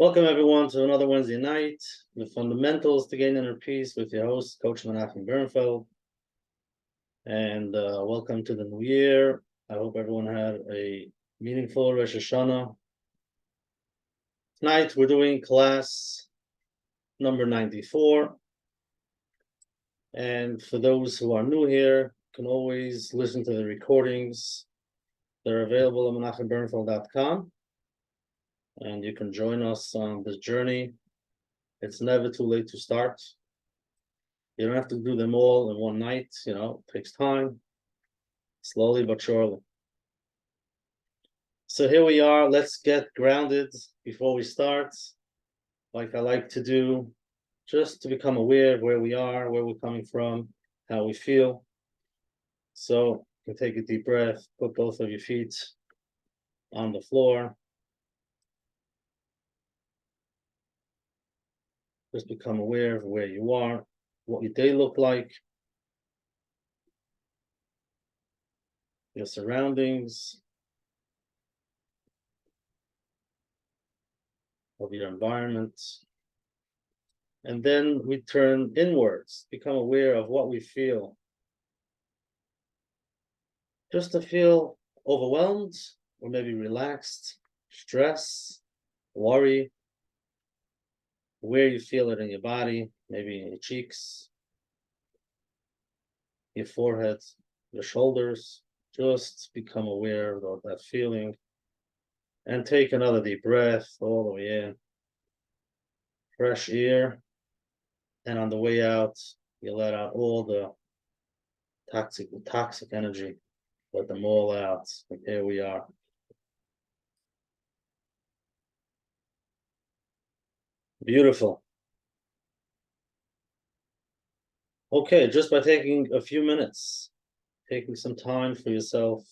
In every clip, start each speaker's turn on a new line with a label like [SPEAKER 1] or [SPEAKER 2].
[SPEAKER 1] Welcome everyone to another Wednesday night, the fundamentals to gain inner peace with your host, Coach Menachem Bernfeld. And welcome to the new year. I hope everyone had a meaningful Rosh Hashanah. Tonight we're doing class number 94. And for those who are new here, you can always listen to the recordings. They're available at menachembernfeld.com. And you can join us on this journey. It's never too late to start. You don't have to do them all in one night, it takes time, slowly but surely. So here we are. Let's get grounded before we start, like I like to do, just to become aware of where we are, where we're coming from, how we feel. So you can take a deep breath, put both of your feet on the floor. Just become aware of where you are, what your day look like, your surroundings, of your environment. And then we turn inwards, become aware of what we feel. Just to feel overwhelmed, or maybe relaxed, stress, worry, where you feel it in your body, maybe in your cheeks, your forehead, your shoulders. Just become aware of that feeling. And take another deep breath all the way in. Fresh air. And on the way out, you let out all the toxic energy. Let them all out. And here we are. Beautiful. Okay, just by taking a few minutes, taking some time for yourself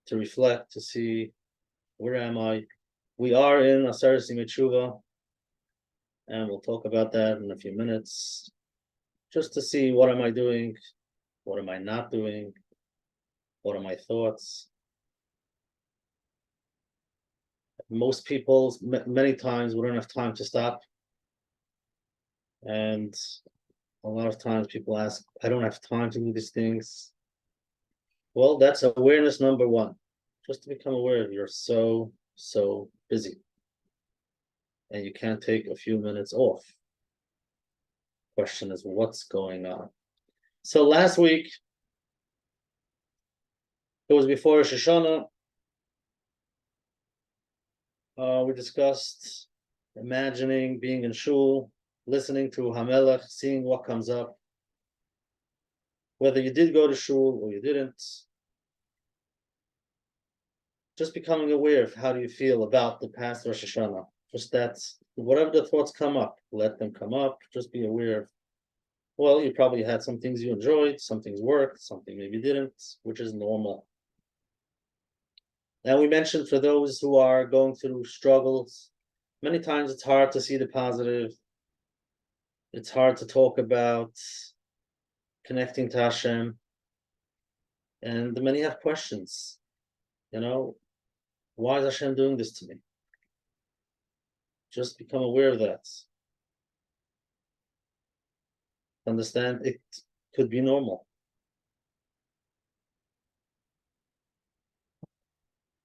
[SPEAKER 1] to reflect, to see, where am I? We are in Aseret Teshuva, and we'll talk about that in a few minutes. Just to see, what am I doing? What am I not doing? What are my thoughts? Most people, many times, we don't have time to stop. And a lot of times people ask, I don't have time to do these things. Well, that's awareness number one. Just to become aware of you're so busy. And you can't take a few minutes off. Question is, what's going on? So last week, it was before Rosh Hashanah. We discussed imagining being in shul, listening to Hamelech, seeing what comes up. Whether you did go to shul or you didn't. Just becoming aware of how do you feel about the past Rosh Hashanah. Just that's, whatever the thoughts come up, let them come up. Just be aware of, well, you probably had some things you enjoyed, some things worked, something maybe didn't, which is normal. And we mentioned, for those who are going through struggles, many times it's hard to see the positive. It's hard to talk about connecting to Hashem. And many have questions. Why is Hashem doing this to me? Just become aware of that. Understand it could be normal.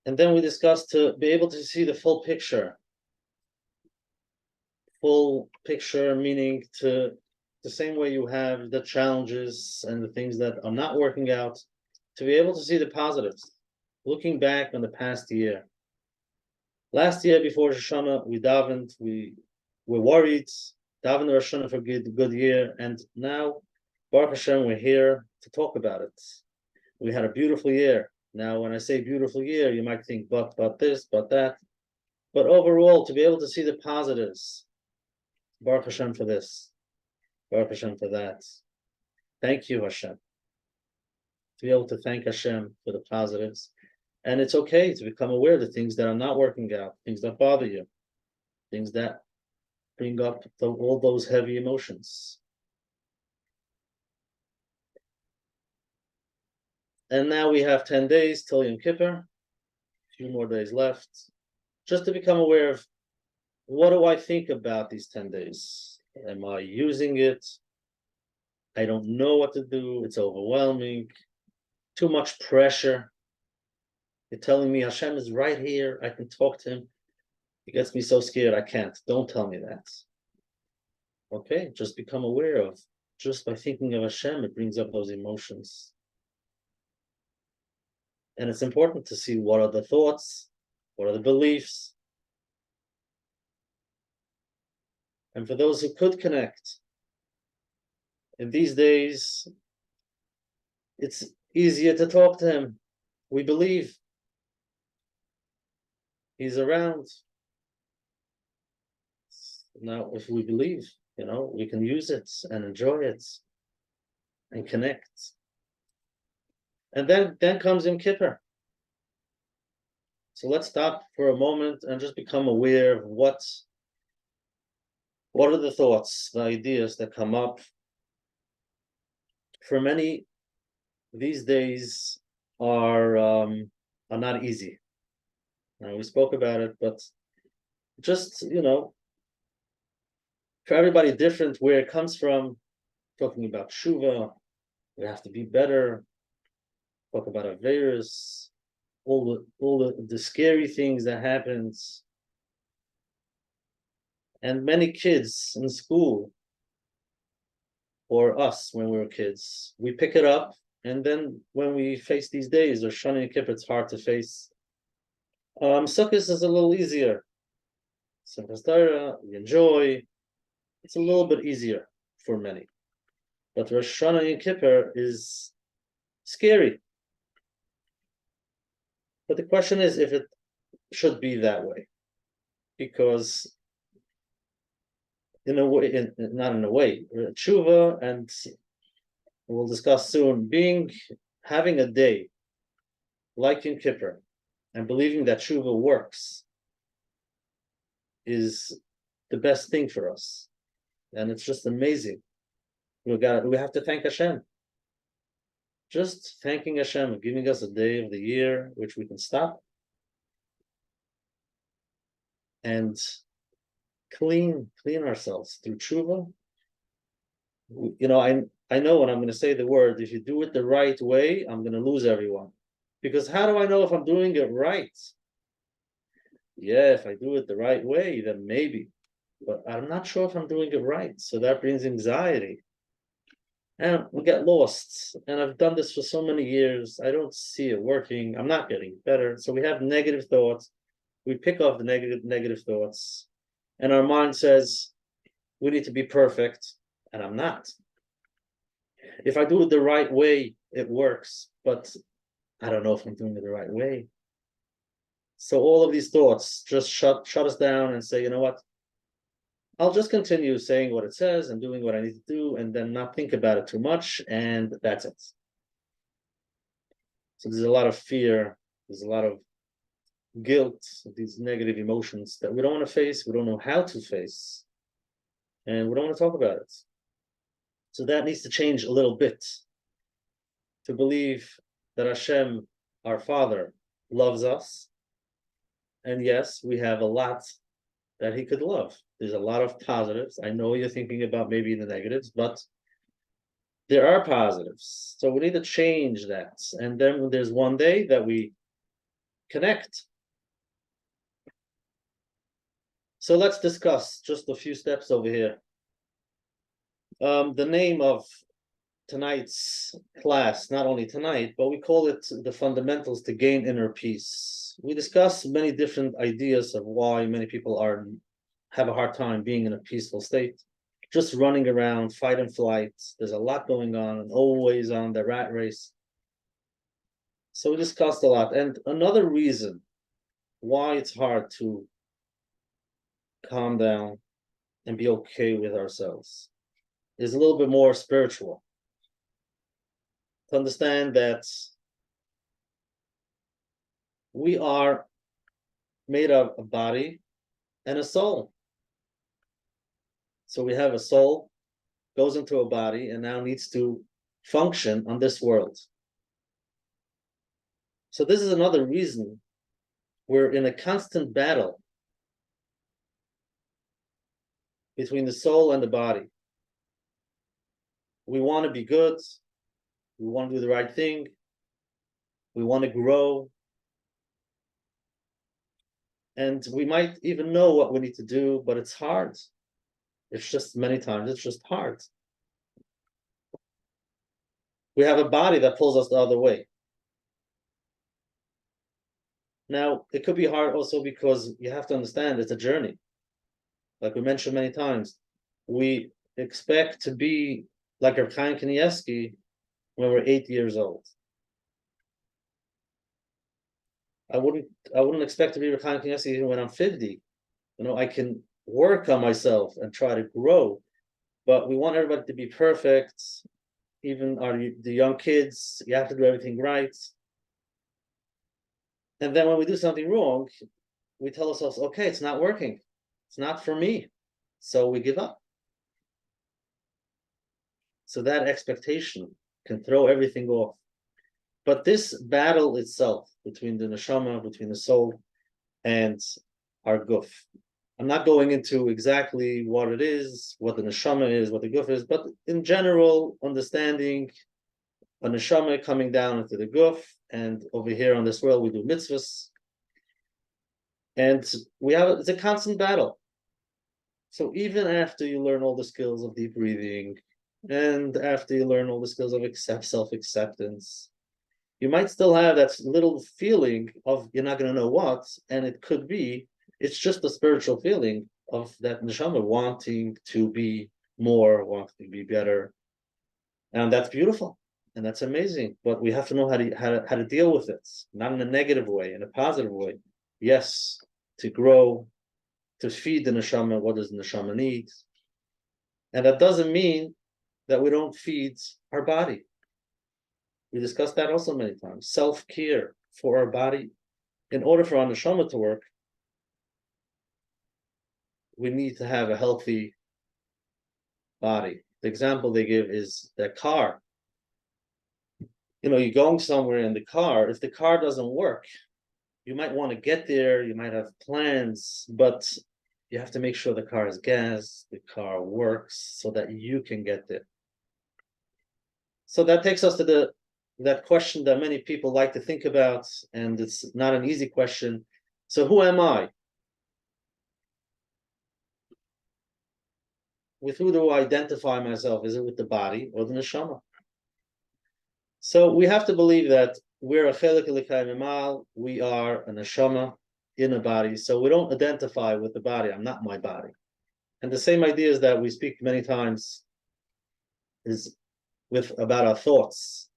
[SPEAKER 1] And then we discussed to be able to see the full picture. Full picture meaning to the same way you have the challenges and the things that are not working out, to be able to see the positives. Looking back on the past year. Last year before Rosh Hashanah, we davened, we were worried, davened Rosh Hashanah for a good year, and now, Baruch Hashem, we're here to talk about it. We had a beautiful year. Now, when I say beautiful year, you might think, but this, but that. But overall, to be able to see the positives, Baruch Hashem for this, Baruch Hashem for that. Thank you, Hashem. To be able to thank Hashem for the positives. And it's okay to become aware of the things that are not working out, things that bother you, things that bring up all those heavy emotions. And now we have 10 days till Yom Kippur, a few more days left, just to become aware of what do I think about these 10 days? Am I using it? I don't know what to do. It's overwhelming. Too much pressure. You're telling me Hashem is right here. I can talk to him. It gets me so scared. I can't. Don't tell me that. Okay, just become aware of. Just by thinking of Hashem, it brings up those emotions. And it's important to see what are the thoughts, what are the beliefs. And for those who could connect, in these days, it's easier to talk to him. We believe he's around. Now, if we believe, we can use it and enjoy it and connect. And then comes Yom Kippur. So let's stop for a moment and just become aware of what are the thoughts, the ideas that come up. For many, these days are not easy. Now, we spoke about it, but just, for everybody different, where it comes from, talking about teshuva, we have to be better, talk about our virus, all the scary things that happens. And many kids in school, or us when we were kids, we pick it up, and then when we face these days, or Shana and Kipper, it's hard to face. Sukkot is a little easier. Simchas Torah, we enjoy. It's a little bit easier for many. But Rosh Hashanah and Kipper is scary. But the question is if it should be that way. Because in a way, not in a way, teshuva, and we'll discuss soon, having a day like in Kipper and believing that teshuva works is the best thing for us. And it's just amazing. We have to thank Hashem. Just thanking Hashem and giving us a day of the year which we can stop and clean ourselves through teshuva. I know when I'm going to say the word, if you do it the right way, I'm going to lose everyone. Because how do I know if I'm doing it right? Yeah, if I do it the right way, then maybe. But I'm not sure if I'm doing it right. So that brings anxiety. And we get lost. And I've done this for so many years. I don't see it working. I'm not getting better. So we have negative thoughts. We pick up the negative thoughts. And our mind says, we need to be perfect. And I'm not. If I do it the right way, it works. But I don't know if I'm doing it the right way. So all of these thoughts just shut us down and say, you know what? I'll just continue saying what it says and doing what I need to do and then not think about it too much, and that's it. So there's a lot of fear, there's a lot of guilt, these negative emotions that we don't want to face, we don't know how to face, and we don't want to talk about it. So that needs to change a little bit to believe that Hashem, our Father, loves us. And yes, we have a lot that he could love. There's a lot of positives. I know you're thinking about maybe the negatives, but there are positives. So we need to change that. And then there's one day that we connect. So let's discuss just a few steps over here. The name of tonight's class, not only tonight, but we call it the fundamentals to gain inner peace. We discuss many different ideas of why many people have a hard time being in a peaceful state, just running around, fight and flight. There's a lot going on and always on the rat race. So we discussed a lot. And another reason why it's hard to calm down and be okay with ourselves is a little bit more spiritual. To understand that we are made of a body and a soul. So we have a soul, goes into a body, and now needs to function on this world. So this is another reason we're in a constant battle between the soul and the body. We want to be good. We want to do the right thing. We want to grow. And we might even know what we need to do, but it's hard. It's just many times, it's just hard. We have a body that pulls us the other way. Now, it could be hard also because you have to understand it's a journey. Like we mentioned many times, we expect to be like Reb Chaim Kanievsky when we're 8 years old. I wouldn't expect to be Reb Chaim Kanievsky even when I'm 50. I can work on myself and try to grow, but we want everybody to be perfect. Even the young kids, you have to do everything right. And then when we do something wrong, we tell ourselves, okay, it's not working. It's not for me. So we give up. So that expectation can throw everything off. But this battle itself between the neshama, between the soul, and our guf. I'm not going into exactly what it is, what the neshama is, what the guf is, but in general, understanding a neshama coming down into the guf, and over here on this world we do mitzvahs, and it's a constant battle. So even after you learn all the skills of deep breathing, and after you learn all the skills of self-acceptance, you might still have that little feeling of you're not going to know what, and it could be it's just a spiritual feeling of that neshama wanting to be more, wanting to be better, and that's beautiful and that's amazing. But we have to know how to deal with it, not in a negative way, in a positive way. Yes, to grow, to feed the neshama. What does the neshama need? And that doesn't mean that we don't feed our body. We discussed that also many times. Self-care for our body. In order for our neshama to work, we need to have a healthy body. The example they give is that car. You're going somewhere in the car. If the car doesn't work, you might want to get there. You might have plans, but you have to make sure the car has gas, the car works, so that you can get there. So that takes us to that question that many people like to think about, and it's not an easy question. So who am I? With who do I identify myself? Is it with the body or the neshama? So we have to believe that we're a chelik elikay mimal. We are a neshama in a body. So we don't identify with the body. I'm not my body. And the same ideas that we speak many times is about our thoughts,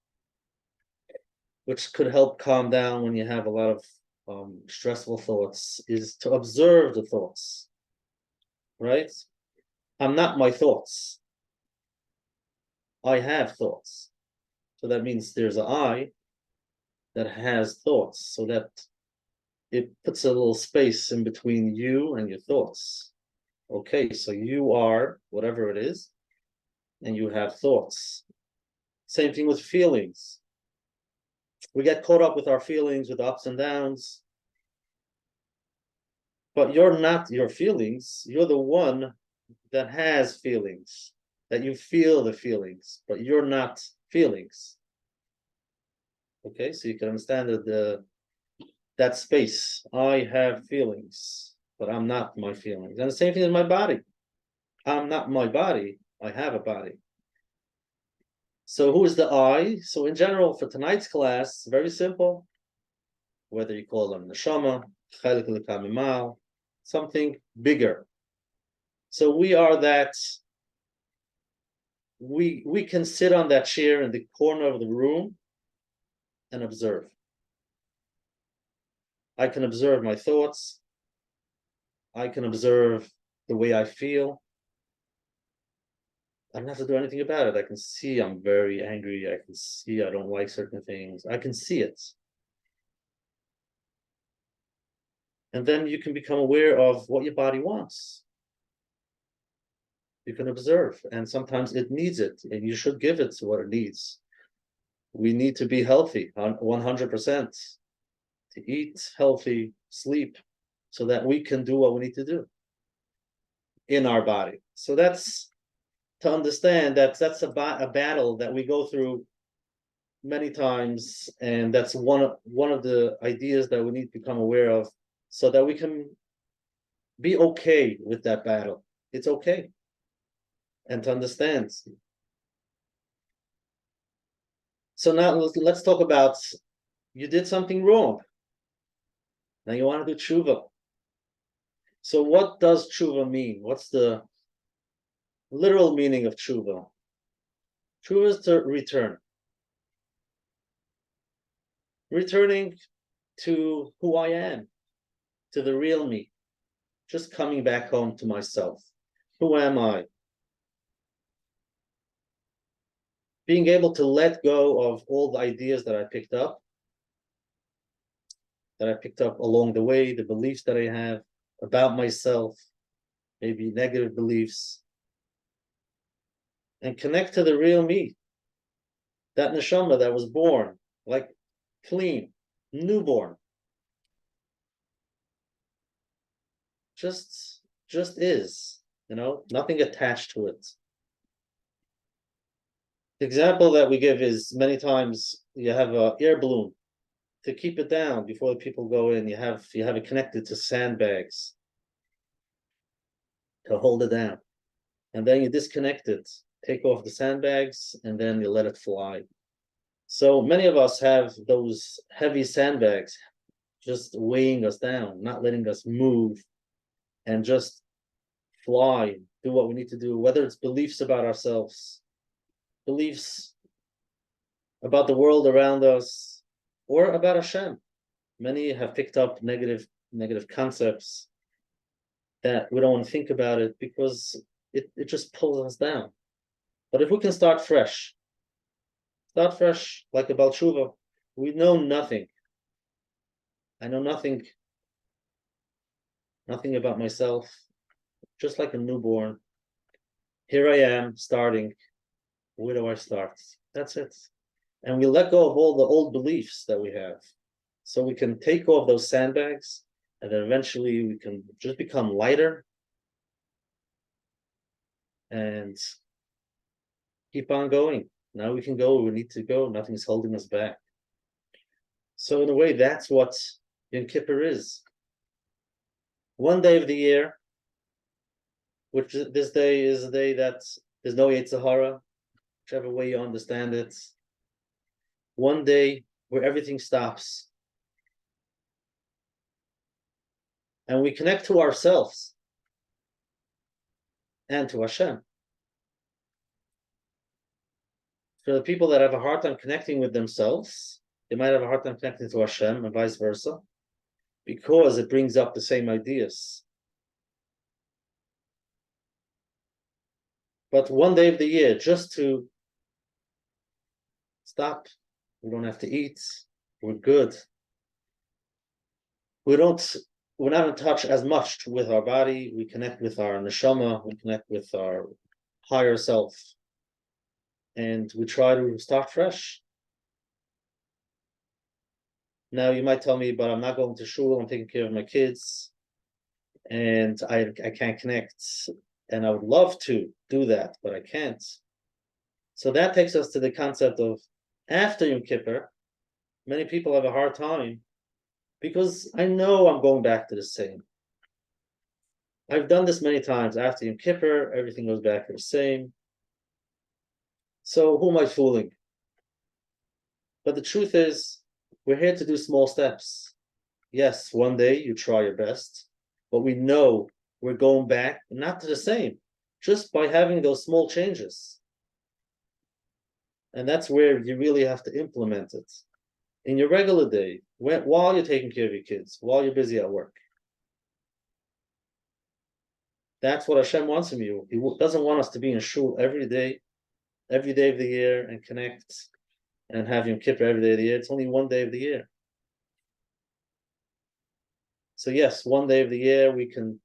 [SPEAKER 1] which could help calm down when you have a lot of stressful thoughts, is to observe the thoughts, right? I'm not my thoughts. I have thoughts. So that means there's an I that has thoughts, so that it puts a little space in between you and your thoughts. Okay, so you are whatever it is, and you have thoughts. Same thing with feelings. We get caught up with our feelings, with ups and downs. But you're not your feelings. You're the one that has feelings, that you feel the feelings, but you're not feelings. Okay, so you can understand that space. I have feelings, but I'm not my feelings. And the same thing in my body. I'm not my body. I have a body. So who is the I? So in general, for tonight's class, very simple. Whether you call them neshama, chelik l'kamimal, something bigger. So we are that. We can sit on that chair in the corner of the room and observe. I can observe my thoughts. I can observe the way I feel. I don't have to do anything about it. I can see I'm very angry. I can see I don't like certain things. I can see it. And then you can become aware of what your body wants. You can observe, and sometimes it needs it, and you should give it what it needs. We need to be healthy, 100%, to eat healthy, sleep, so that we can do what we need to do. in our body. So that's to understand that that's a battle that we go through many times, and that's one of the ideas that we need to become aware of, so that we can be okay with that battle. It's okay, and to understand. So now let's talk about, you did something wrong. Now you want to do teshuva. So what does teshuva mean? What's the literal meaning of teshuva? Teshuva is to return. Returning to who I am, to the real me. Just coming back home to myself. Who am I? Being able to let go of all the ideas that I picked up along the way, the beliefs that I have about myself, maybe negative beliefs, and connect to the real me, that neshama that was born, like clean, newborn, just is, nothing attached to it. The example that we give is, many times you have an air balloon. To keep it down before the people go in, you have it connected to sandbags to hold it down, and then you disconnect it, take off the sandbags, and then you let it fly. So many of us have those heavy sandbags just weighing us down, not letting us move and just fly, do what we need to do, whether it's beliefs about ourselves, beliefs about the world around us, or about Hashem. Many have picked up negative concepts that we don't want to think about it, because it just pulls us down. But if we can start fresh like a Baal Teshuva, we know nothing. I know nothing about myself, just like a newborn. Here I am starting. Where do I start? That's it. And we let go of all the old beliefs that we have, so we can take off those sandbags, and then eventually we can just become lighter and keep on going. Now we can go where we need to go. Nothing's holding us back. So in a way, that's what Yom Kippur is. One day of the year, which this day is a day that there's no Yetzer Hara, whichever way you understand it. One day where everything stops, and we connect to ourselves and to Hashem. For the people that have a hard time connecting with themselves, they might have a hard time connecting to Hashem, and vice versa, because it brings up the same ideas. But one day of the year, just to stop, we don't have to eat, we're good. We're not in touch as much with our body. We connect with our neshama, we connect with our higher self, and we try to start fresh. Now you might tell me, but I'm not going to shul, I'm taking care of my kids, and I can't connect, and I would love to do that, but I can't. So that takes us to the concept of, after Yom Kippur, many people have a hard time, because I know I'm going back to the same. I've done this many times. After Yom Kippur, everything goes back to the same. So who am I fooling? But the truth is, we're here to do small steps. Yes, one day you try your best, but we know we're going back, not to the same, just by having those small changes. And that's where you really have to implement it. In your regular day, while you're taking care of your kids, while you're busy at work. That's what Hashem wants from you. He doesn't want us to be in shul every day of the year, and connect and have Yom Kippur every day of the year. It's only one day of the year. So yes, one day of the year we can,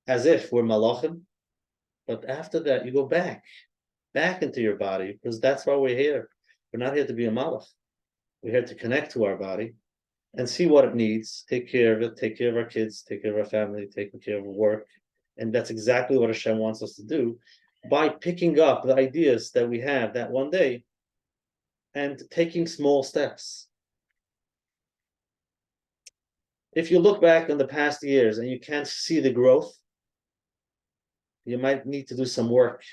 [SPEAKER 1] as if we're malachim, but after that you go back into your body, because that's why we're here. We're not here to be a malach. We're here to connect to our body and see what it needs, take care of it, take care of our kids, take care of our family, taking care of our work, And that's exactly what Hashem wants us to do by picking up the ideas that we have that one day and taking small steps. If you look back on the past years and you can't see the growth, you might need to do some work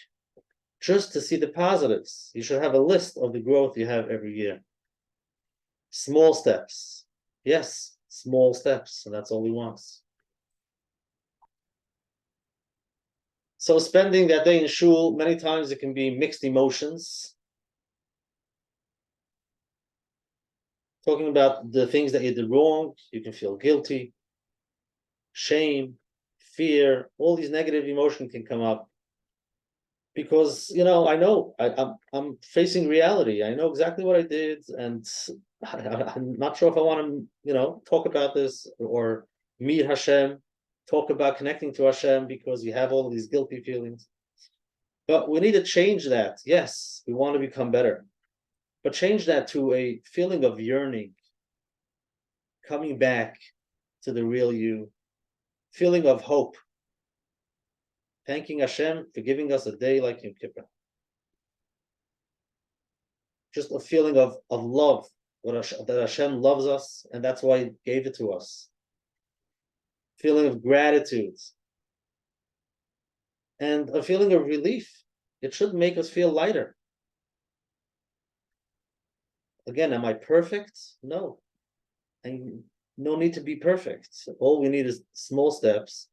[SPEAKER 1] just to see the positives. You should have a list of the growth you have every year. Small steps. Yes, small steps, and that's all he wants. So spending that day in shul, many times it can be mixed emotions. Talking about the things that you did wrong, you can feel guilty, shame, fear, all these negative emotions can come up. Because, I know I'm facing reality. I know exactly what I did, and I'm not sure if I want to, talk about this or meet Hashem, talk about connecting to Hashem, because you have all of these guilty feelings. But we need to change that. Yes, we want to become better, but change that to a feeling of yearning, coming back to the real you, feeling of hope, thanking Hashem for giving us a day like Yom Kippur. Just a feeling of love, that Hashem loves us, and that's why He gave it to us. Feeling of gratitude, and a feeling of relief. It should make us feel lighter. Again, am I perfect? No. And no need to be perfect. All we need is small steps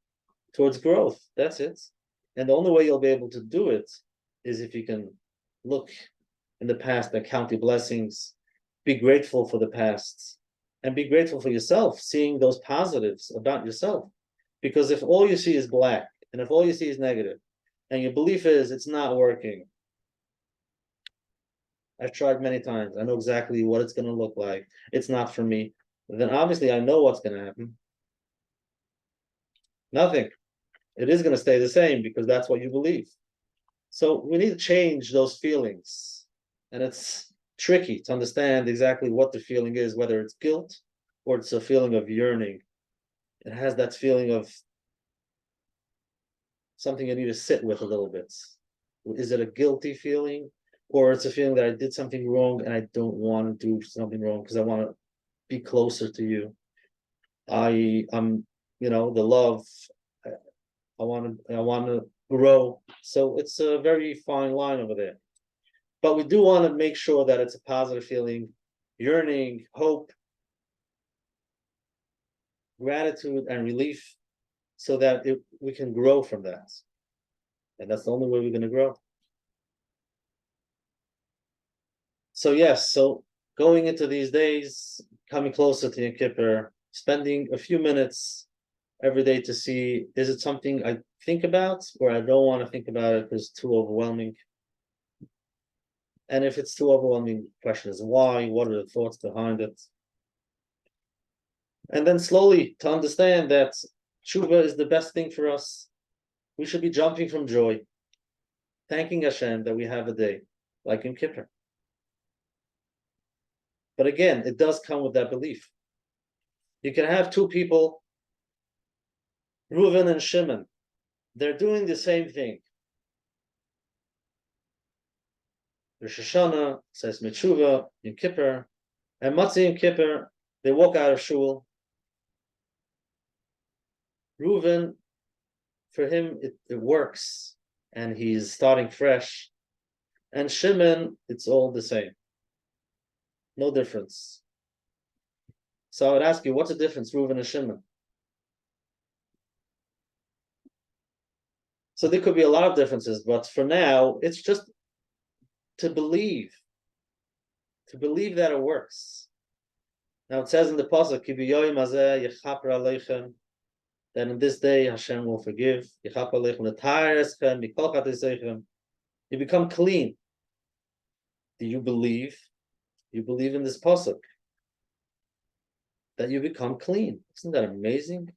[SPEAKER 1] towards growth. That's it. And the only way you'll be able to do it is if you can look in the past and count your blessings, be grateful for the past, and be grateful for yourself, seeing those positives about yourself. Because if all you see is black, and if all you see is negative, and your belief is it's not working, I've tried many times, I know exactly what it's going to look like, it's not for me, then obviously I know what's going to happen. Nothing. It is going to stay the same because that's what you believe. So we need to change those feelings. And it's tricky to understand exactly what the feeling is, whether it's guilt or it's a feeling of yearning. It has that feeling of something you need to sit with a little bit. Is it a guilty feeling, or it's a feeling that I did something wrong and I don't want to do something wrong because I want to be closer to you. I'm the love. I want to grow. So it's a very fine line over there. But we do want to make sure that it's a positive feeling, yearning, hope, gratitude, and relief, so that we can grow from that. And that's the only way we're going to grow. So yes, so going into these days, coming closer to Yom Kippur, spending a few minutes every day to see, is it something I think about, or I don't want to think about it because it's too overwhelming? And if it's too overwhelming, the question is why? What are the thoughts behind it? And then slowly to understand that teshuva is the best thing for us. We should be jumping from joy, thanking Hashem that we have a day like in Kipper. But again, it does come with that belief. You can have two people, Reuven and Shimon. They're doing the same thing. Rosh Hashanah says teshuva, Yom Kippur, and Matzah Yom Kippur, they walk out of shul. Reuven, for him, it works, and he's starting fresh. And Shimon, it's all the same. No difference. So I would ask you, what's the difference, Reuven and Shimon? So there could be a lot of differences, but for now, it's just to believe that it works. Now it says in the pasuk, that in this day Hashem will forgive. You become clean. Do you believe? You believe in this pasuk that you become clean. Isn't that amazing?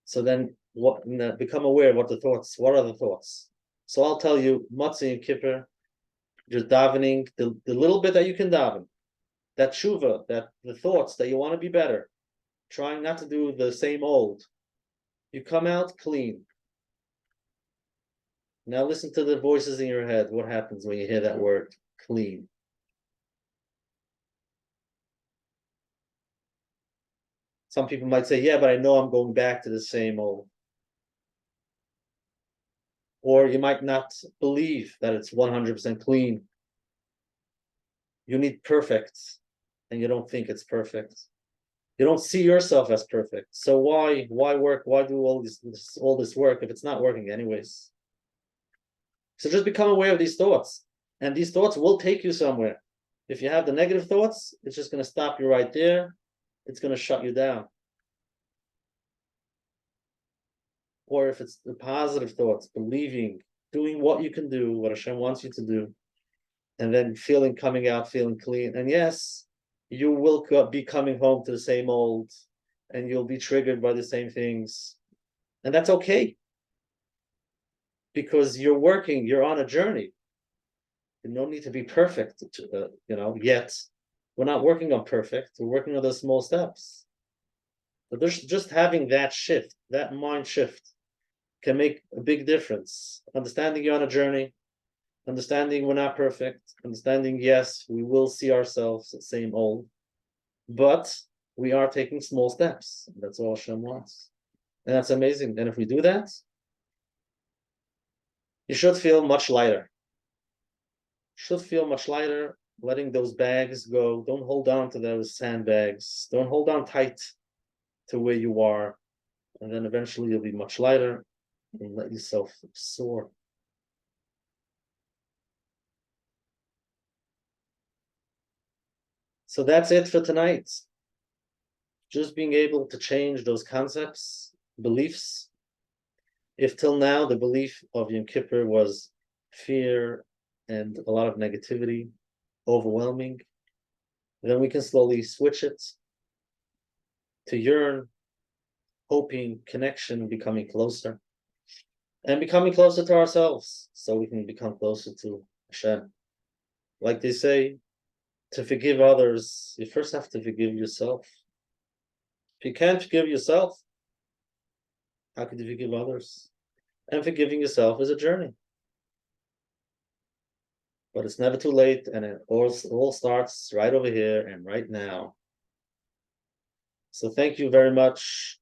[SPEAKER 1] So then, become aware of what the thoughts. What are the thoughts? So I'll tell you, Matzah and Kipper, just davening the little bit that you can daven, that teshuva, that the thoughts that you want to be better, trying not to do the same old. You come out clean. Now listen to the voices in your head. What happens when you hear that word, clean? Some people might say, yeah, but I know I'm going back to the same old. Or you might not believe that it's 100% clean. You need perfect, and you don't think it's perfect. You don't see yourself as perfect. So why work? Why do all this work if it's not working anyways? So just become aware of these thoughts, and these thoughts will take you somewhere. If you have the negative thoughts, it's just going to stop you right there. It's going to shut you down. Or if it's the positive thoughts, believing, doing what you can do, what Hashem wants you to do, and then coming out, feeling clean. And yes, you will be coming home to the same old, and you'll be triggered by the same things. And that's okay. Because you're working, you're on a journey. You don't need to be perfect, yet. We're not working on perfect, we're working on those small steps. But there's just having that shift, that mind shift, can make a big difference. Understanding you're on a journey, understanding we're not perfect, understanding, yes, we will see ourselves the same old, but we are taking small steps. That's all Hashem wants. And that's amazing. And if we do that, you should feel much lighter. Should feel much lighter, letting those bags go. Don't hold on to those sandbags. Don't hold on tight to where you are. And then eventually you'll be much lighter and let yourself soar. So that's it for tonight. Just being able to change those concepts, beliefs. If till now the belief of Yom Kippur was fear and a lot of negativity, overwhelming, then we can slowly switch it to yearn, hoping, connection, becoming closer, and becoming closer to ourselves, so we can become closer to Hashem. Like they say, to forgive others, you first have to forgive yourself. If you can't forgive yourself, how could you forgive others? And forgiving yourself is a journey. But it's never too late, and it all starts right over here and right now. So thank you very much.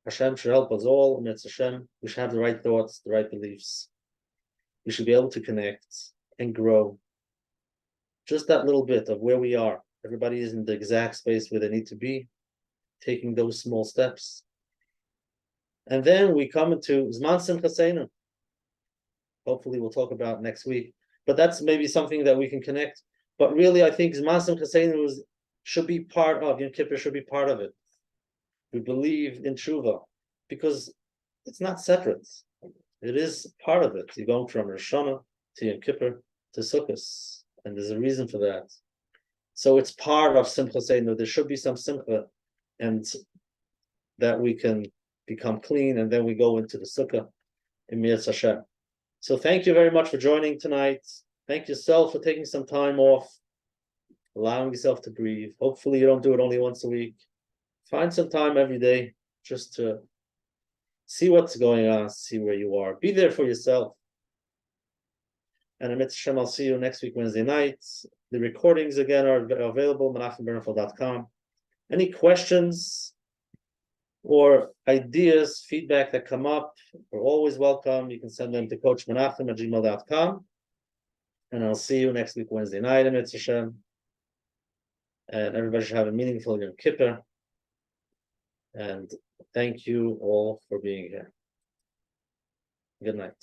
[SPEAKER 1] Hashem should help us all, and it's Hashem. We should have the right thoughts, the right beliefs. We should be able to connect and grow. Just that little bit of where we are. Everybody is in the exact space where they need to be, taking those small steps. And then we come into Zman Simchaseinu. Hopefully we'll talk about next week. But that's maybe something that we can connect. But really, I think Zman Simchaseinu should be part of, Yom Kippur should be part of it. We believe in teshuva, because it's not separate. It is part of it. You're going from Rosh Hashanah to Yom Kippur to Sukkot, and there's a reason for that. So it's part of Simcha Seinu. There should be some Simcha, and that we can become clean, and then we go into the Sukkah in myriad Hashem. So thank you very much for joining tonight. Thank yourself for taking some time off, allowing yourself to breathe. Hopefully you don't do it only once a week. Find some time every day just to see what's going on, see where you are. Be there for yourself. And Amit Hashem, I'll see you next week, Wednesday night. The recordings again are available, menachembernfeld.com. Any questions or ideas, feedback that come up are always welcome. You can send them to coachmenachem@gmail.com. And I'll see you next week, Wednesday night, Amit Hashem. And everybody should have a meaningful Yom Kippur. And thank you all for being here. Good night.